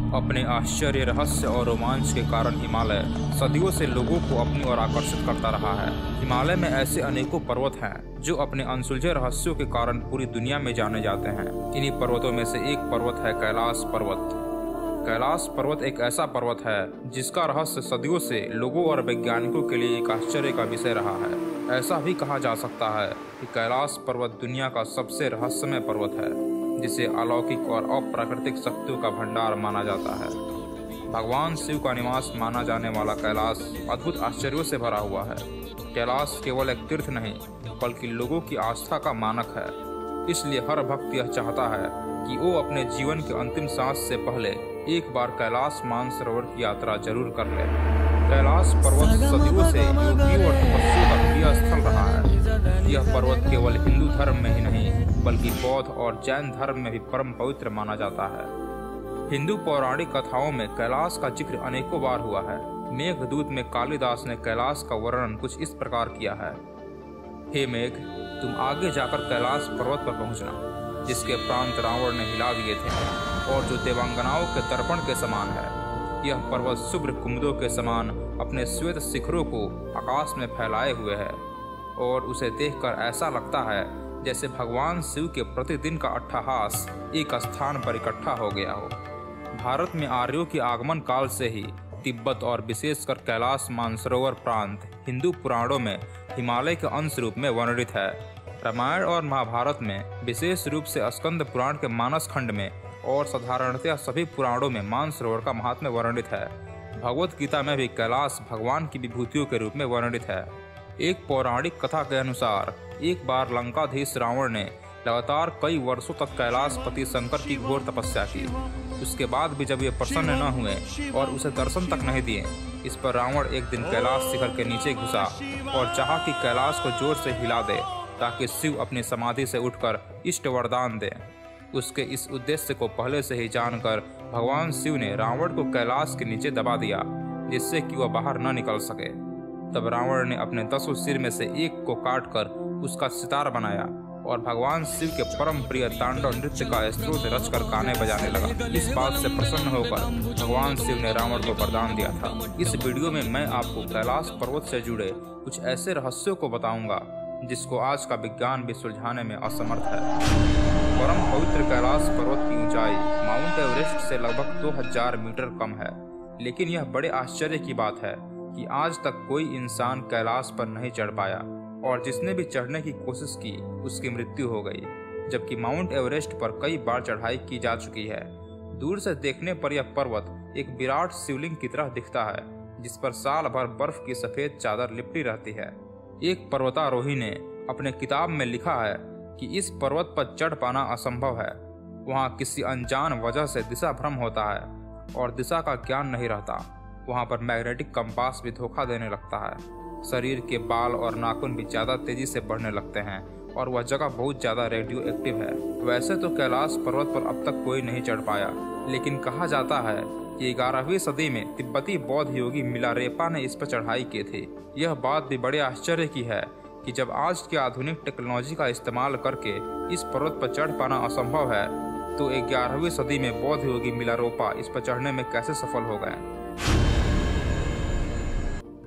अपने आश्चर्य, रहस्य और रोमांच के कारण हिमालय सदियों से लोगों को अपनी ओर आकर्षित करता रहा है। हिमालय में ऐसे अनेकों पर्वत हैं जो अपने अनसुलझे रहस्यों के कारण पूरी दुनिया में जाने जाते हैं। इन्हीं पर्वतों में से एक पर्वत है कैलाश पर्वत। कैलाश पर्वत एक ऐसा पर्वत है जिसका रहस्य सदियों से लोगों और वैज्ञानिकों के लिए एक आश्चर्य का विषय रहा है। ऐसा भी कहा जा सकता है कि कैलाश पर्वत दुनिया का सबसे रहस्यमय पर्वत है, जिसे अलौकिक और अप्राकृतिक शक्तियों का भंडार माना जाता है। भगवान शिव का निवास माना जाने वाला कैलाश अद्भुत आश्चर्यों से भरा हुआ है। कैलाश केवल एक तीर्थ नहीं बल्कि लोगों की आस्था का मानक है। इसलिए हर भक्त यह चाहता है कि वो अपने जीवन के अंतिम सांस से पहले एक बार कैलाश मानसरोवर की यात्रा जरूर कर ले। कैलाश पर्वत सदियों से योगियों और तपस्वियों का प्रिय स्थल रहा है। यह पर्वत केवल हिंदू धर्म में ही नहीं बल्कि बौद्ध और जैन धर्म में भी परम पवित्र माना जाता है। हिंदू पौराणिक कथाओं में कैलाश का जिक्र अनेकों बार हुआ है। मेघदूत में कालिदास ने कैलाश का वर्णन कुछ इस प्रकार किया है। हे मेघ, तुम आगे जाकर कैलाश पर्वत पर पहुंचना, जिसके प्रांत रावण ने हिला दिए थे और जो देवांगनाओं के तर्पण के समान है। यह पर्वत शुभ्र कुमुदों के समान अपने श्वेत शिखरों को आकाश में फैलाए हुए है और उसे देखकर ऐसा लगता है जैसे भगवान शिव के प्रतिदिन का अट्टहास एक स्थान पर इकट्ठा हो गया हो। भारत में आर्यों के आगमन काल से ही तिब्बत और विशेषकर कैलाश मानसरोवर प्रांत हिंदू पुराणों में हिमालय के अंश रूप में वर्णित है। रामायण और महाभारत में, विशेष रूप से स्कंद पुराण के मानस खंड में और साधारणतः सभी पुराणों में मानसरोवर का महात्म्य वर्णित है। भगवत गीता में भी कैलाश भगवान की विभूतियों के रूप में वर्णित है। एक पौराणिक कथा के अनुसार एक बार लंकाधीश रावण ने लगातार कई वर्षों तक कैलाशपति शंकर की घोर तपस्या की। उसके बाद भी जब ये प्रसन्न न हुए और उसे दर्शन तक नहीं दिए, इस पर रावण एक दिन कैलाश शिखर के नीचे घुसा और चाहा कि कैलाश को जोर से हिला दे ताकि शिव अपनी समाधि से उठकर इष्ट वरदान दे। उसके इस उद्देश्य को पहले से ही जानकर भगवान शिव ने रावण को कैलाश के नीचे दबा दिया, जिससे कि वह बाहर न निकल सके। तब रावण ने अपने 10 सिर में से एक को काटकर उसका सितार बनाया और भगवान शिव के परम प्रिय तांडव नृत्य का स्रोत रचकर गाने बजाने लगा। इस बात से प्रसन्न होकर भगवान शिव ने रावण को वरदान दिया था। इस वीडियो में मैं आपको कैलाश पर्वत से जुड़े कुछ ऐसे रहस्यों को बताऊंगा जिसको आज का विज्ञान भी सुलझाने में असमर्थ है। परम पवित्र कैलाश पर्वत की ऊंचाई माउंट एवरेस्ट से लगभग 2000 मीटर कम है, लेकिन यह बड़े आश्चर्य की बात है कि आज तक कोई इंसान कैलाश पर नहीं चढ़ पाया और जिसने भी चढ़ने की कोशिश की उसकी मृत्यु हो गई, जबकि माउंट एवरेस्ट पर कई बार चढ़ाई की जा चुकी है। दूर से देखने पर यह पर्वत एक विराट शिवलिंग की तरह दिखता है, जिस पर साल भर बर्फ की सफेद चादर लिपटी रहती है। एक पर्वतारोही ने अपने किताब में लिखा है कि इस पर्वत पर चढ़ पाना असंभव है। वहाँ किसी अनजान वजह से दिशा भ्रम होता है और दिशा का ज्ञान नहीं रहता। वहाँ पर मैग्नेटिक कंपास भी धोखा देने लगता है। शरीर के बाल और नाखून भी ज़्यादा तेजी से बढ़ने लगते हैं और वह जगह बहुत ज़्यादा रेडियो एक्टिव है। वैसे तो कैलाश पर्वत पर अब तक कोई नहीं चढ़ पाया, लेकिन कहा जाता है कि 11वीं सदी में तिब्बती बौद्ध योगी मिलारेपा ने इस पर चढ़ाई की थी। यह बात भी बड़े आश्चर्य की है कि जब आज की आधुनिक टेक्नोलॉजी का इस्तेमाल करके इस पर्वत पर चढ़ पाना असंभव है, तो 11वीं सदी में बौद्ध योगी मिलारेपा इस पर चढ़ने में कैसे सफल हो गए।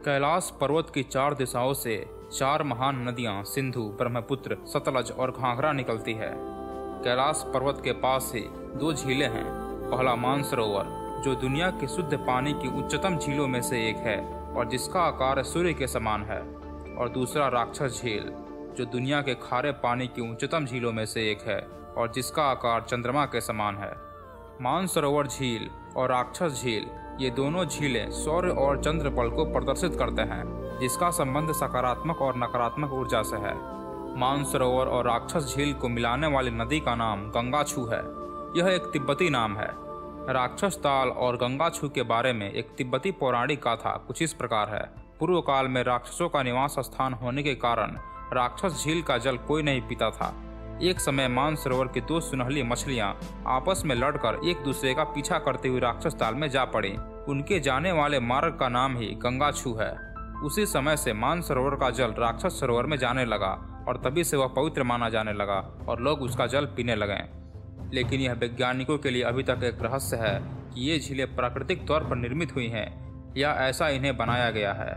कैलाश पर्वत की 4 दिशाओं से 4 महान नदियां सिंधु, ब्रह्मपुत्र, सतलज और घाघरा निकलती है। कैलाश पर्वत के पास ही 2 झीलें हैं। पहला मानसरोवर, जो दुनिया की शुद्ध पानी की उच्चतम झीलों में से एक है और जिसका आकार सूर्य के समान है, और दूसरा राक्षस झील, जो दुनिया के खारे पानी की उच्चतम झीलों में से एक है और जिसका आकार चंद्रमा के समान है। मानसरोवर झील और राक्षस झील, ये दोनों झीलें सौर और चंद्रबल को प्रदर्शित करते हैं, जिसका संबंध सकारात्मक और नकारात्मक ऊर्जा से है। मानसरोवर और राक्षस झील को मिलाने वाली नदी का नाम गंगाछू है। यह एक तिब्बती नाम है। राक्षस ताल और गंगाछू के बारे में एक तिब्बती पौराणिक गाथा कुछ इस प्रकार है। पूर्व काल में राक्षसों का निवास स्थान होने के कारण राक्षस झील का जल कोई नहीं पीता था। एक समय मानसरोवर की 2 सुनहली मछलियां आपस में लड़कर एक दूसरे का पीछा करते हुए राक्षस ताल में जा पड़ी। उनके जाने वाले मार्ग का नाम ही गंगाछू है। उसी समय से मानसरोवर का जल राक्षस सरोवर में जाने लगा और तभी से वह पवित्र माना जाने लगा और लोग उसका जल पीने लगे। लेकिन यह वैज्ञानिकों के लिए अभी तक एक रहस्य है कि कि ये झीलें प्राकृतिक तौर पर निर्मित हुई हैं या ऐसा इन्हें बनाया गया है।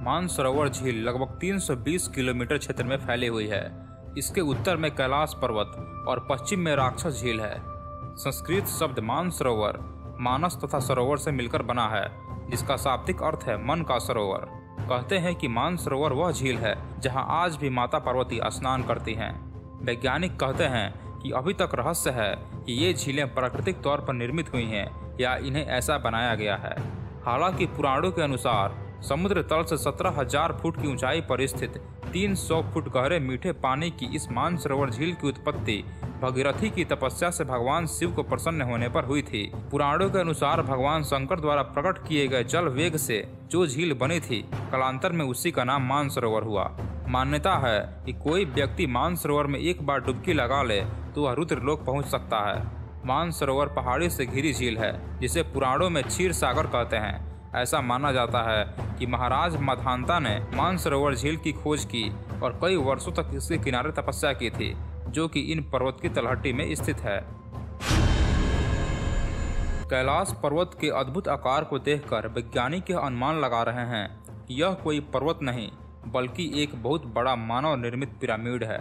मानसरोवर झील लगभग 320 किलोमीटर क्षेत्र में फैली हुई है। इसके उत्तर में कैलाश पर्वत और पश्चिम में राक्षस झील है। संस्कृत शब्द मानसरोवर मानस तथा सरोवर से मिलकर बना है, जिसका शाब्दिक अर्थ है मन का सरोवर। कहते हैं कि मानसरोवर वह झील है जहां आज भी माता पार्वती स्नान करती हैं। वैज्ञानिक कहते हैं कि अभी तक रहस्य है कि ये झीलें प्राकृतिक तौर पर निर्मित हुई हैं या इन्हें ऐसा बनाया गया है। हालांकि पुराणों के अनुसार समुद्र तल से 17,000 फुट की ऊंचाई पर स्थित 300 फुट गहरे मीठे पानी की इस मानसरोवर झील की उत्पत्ति भगीरथी की तपस्या से भगवान शिव को प्रसन्न होने पर हुई थी। पुराणों के अनुसार भगवान शंकर द्वारा प्रकट किए गए जल वेग से जो झील बनी थी, कालांतर में उसी का नाम मानसरोवर हुआ। मान्यता है कि कोई व्यक्ति मानसरोवर में एक बार डुबकी लगा ले तो वह रुद्रलोक पहुंच सकता है। मानसरोवर पहाड़ी से घिरी झील है, जिसे पुराणों में क्षीर सागर कहते हैं। ऐसा माना जाता है कि महाराज मधांता ने मानसरोवर झील की खोज की और कई वर्षों तक इसके किनारे तपस्या की थी, जो कि इन पर्वत की तलहटी में स्थित है। कैलाश पर्वत के अद्भुत आकार को देखकर वैज्ञानिक यह अनुमान लगा रहे हैं कि यह कोई पर्वत नहीं बल्कि एक बहुत बड़ा मानव निर्मित पिरामिड है।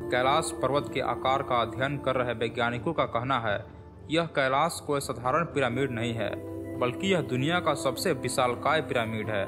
कैलाश पर्वत के आकार का अध्ययन कर रहे वैज्ञानिकों का कहना है कि यह कैलाश कोई साधारण पिरामिड नहीं है, बल्कि यह दुनिया का सबसे विशालकाय पिरामिड है,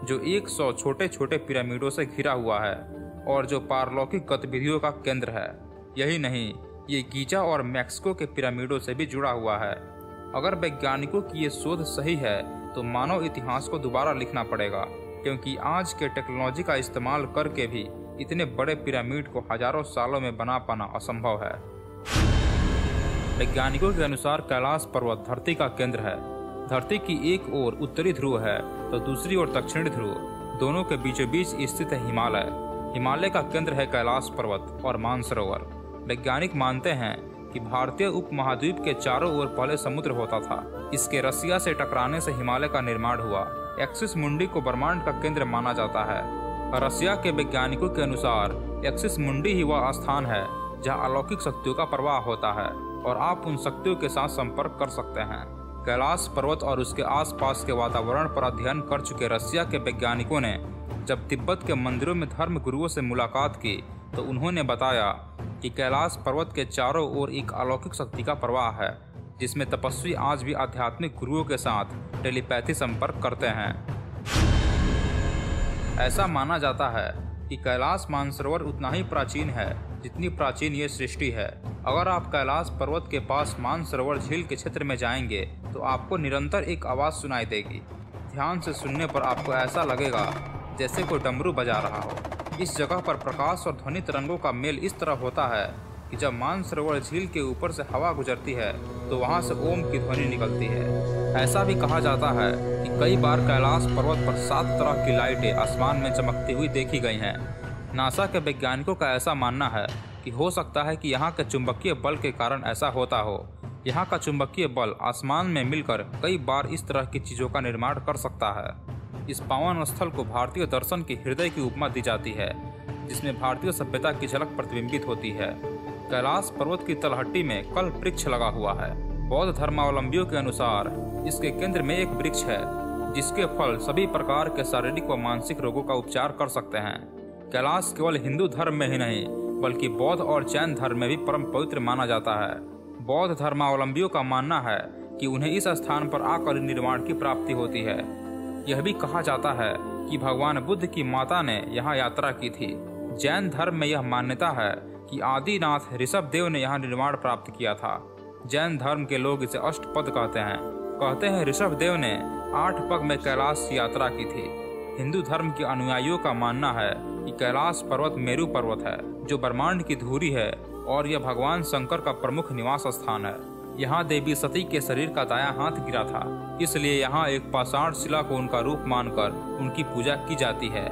जो 100 छोटे छोटे पिरामिडों से घिरा हुआ है और जो पारलौकिक गतिविधियों का केंद्र है। यही नहीं, ये गीजा और मैक्सिको के पिरामिडों से भी जुड़ा हुआ है। अगर वैज्ञानिकों की ये शोध सही है तो मानव इतिहास को दोबारा लिखना पड़ेगा, क्योंकि आज के टेक्नोलॉजी का इस्तेमाल करके भी इतने बड़े पिरामिड को हजारों सालों में बना पाना असंभव है। वैज्ञानिकों के अनुसार कैलाश पर्वत धरती का केंद्र है। धरती की एक ओर उत्तरी ध्रुव है तो दूसरी ओर दक्षिणी ध्रुव। दोनों के बीचों बीच स्थित है हिमालय। हिमालय का केंद्र है कैलाश पर्वत और मानसरोवर। वैज्ञानिक मानते हैं कि भारतीय उपमहाद्वीप के चारों ओर पहले समुद्र होता था। इसके रसिया से टकराने से हिमालय का निर्माण हुआ। एक्सिस मुंडी को ब्रह्मांड का केंद्र माना जाता है। रसिया के वैज्ञानिकों के अनुसार एक्सिस मुंडी ही वह स्थान है जहां अलौकिक शक्तियों का प्रवाह होता है और आप उन शक्तियों के साथ संपर्क कर सकते हैं। कैलाश पर्वत और उसके आसपास के वातावरण पर अध्ययन कर चुके रसिया के वैज्ञानिकों ने जब तिब्बत के मंदिरों में धर्म गुरुओं से मुलाकात की तो उन्होंने बताया कि कैलाश पर्वत के चारों ओर एक अलौकिक शक्ति का प्रवाह है, जिसमें तपस्वी आज भी आध्यात्मिक गुरुओं के साथ टेलीपैथी संपर्क करते हैं। ऐसा माना जाता है कि कैलाश मानसरोवर उतना ही प्राचीन है जितनी प्राचीन ये सृष्टि है। अगर आप कैलाश पर्वत के पास मानसरोवर झील के क्षेत्र में जाएंगे तो आपको निरंतर एक आवाज़ सुनाई देगी। ध्यान से सुनने पर आपको ऐसा लगेगा जैसे कोई डमरू बजा रहा हो। इस जगह पर प्रकाश और ध्वनि तरंगों का मेल इस तरह होता है कि जब मानसरोवर झील के ऊपर से हवा गुजरती है तो वहां से ओम की ध्वनि निकलती है। ऐसा भी कहा जाता है कि कई बार कैलाश पर्वत पर 7 तरह की लाइटें आसमान में चमकती हुई देखी गई हैं। नासा के वैज्ञानिकों का ऐसा मानना है कि हो सकता है कि यहाँ के चुंबकीय बल के कारण ऐसा होता हो। यहाँ का चुंबकीय बल आसमान में मिलकर कई बार इस तरह की चीज़ों का निर्माण कर सकता है। इस पावन स्थल को भारतीय दर्शन के हृदय की उपमा दी जाती है, जिसमें भारतीय सभ्यता की झलक प्रतिबिंबित होती है। कैलाश पर्वत की तलहटी में कल्प वृक्ष लगा हुआ है। बौद्ध धर्मावलंबियों के अनुसार इसके केंद्र में एक वृक्ष है जिसके फल सभी प्रकार के शारीरिक व मानसिक रोगों का उपचार कर सकते हैं। कैलाश केवल हिंदू धर्म में ही नहीं बल्कि बौद्ध और जैन धर्म में भी परम पवित्र माना जाता है। बौद्ध धर्मावलंबियों का मानना है कि उन्हें इस स्थान पर आकर निर्वाण की प्राप्ति होती है। यह भी कहा जाता है कि भगवान बुद्ध की माता ने यहाँ यात्रा की थी। जैन धर्म में यह मान्यता है कि आदिनाथ ऋषभ देव ने यहाँ निर्वाण प्राप्त किया था। जैन धर्म के लोग इसे अष्टपद कहते हैं ऋषभ देव ने 8 पग में कैलाश की यात्रा की थी। हिंदू धर्म के अनुयायियों का मानना है कि कैलाश पर्वत मेरु पर्वत है जो ब्रह्मांड की धुरी है और यह भगवान शंकर का प्रमुख निवास स्थान है। यहाँ देवी सती के शरीर का दायां हाथ गिरा था, इसलिए यहाँ एक पाषाण शिला को उनका रूप मानकर उनकी पूजा की जाती है।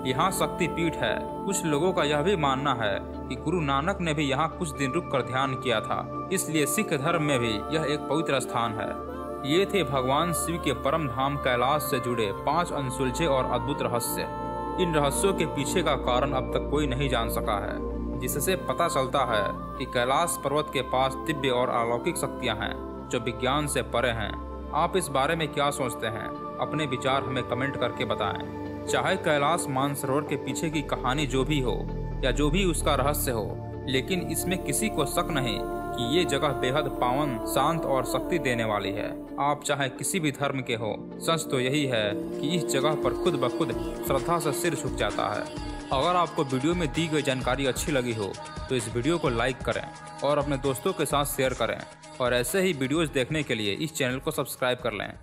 यहाँ शक्ति पीठ है। कुछ लोगों का यह भी मानना है कि गुरु नानक ने भी यहाँ कुछ दिन रुककर ध्यान किया था, इसलिए सिख धर्म में भी यह एक पवित्र स्थान है। ये थे भगवान शिव के परम धाम कैलाश से जुड़े 5 अनसुलझे और अद्भुत रहस्य। इन रहस्यों के पीछे का कारण अब तक कोई नहीं जान सका है, जिससे पता चलता है कि कैलाश पर्वत के पास दिव्य और अलौकिक शक्तियां हैं जो विज्ञान से परे हैं। आप इस बारे में क्या सोचते हैं? अपने विचार हमें कमेंट करके बताएं। चाहे कैलाश मानसरोवर के पीछे की कहानी जो भी हो या जो भी उसका रहस्य हो, लेकिन इसमें किसी को शक नहीं कि ये जगह बेहद पावन, शांत और शक्ति देने वाली है। आप चाहे किसी भी धर्म के हो, सच तो यही है कि इस जगह पर खुद ब खुद श्रद्धा से सिर झुक जाता है। अगर आपको वीडियो में दी गई जानकारी अच्छी लगी हो तो इस वीडियो को लाइक करें और अपने दोस्तों के साथ शेयर करें, और ऐसे ही वीडियोस देखने के लिए इस चैनल को सब्सक्राइब कर लें।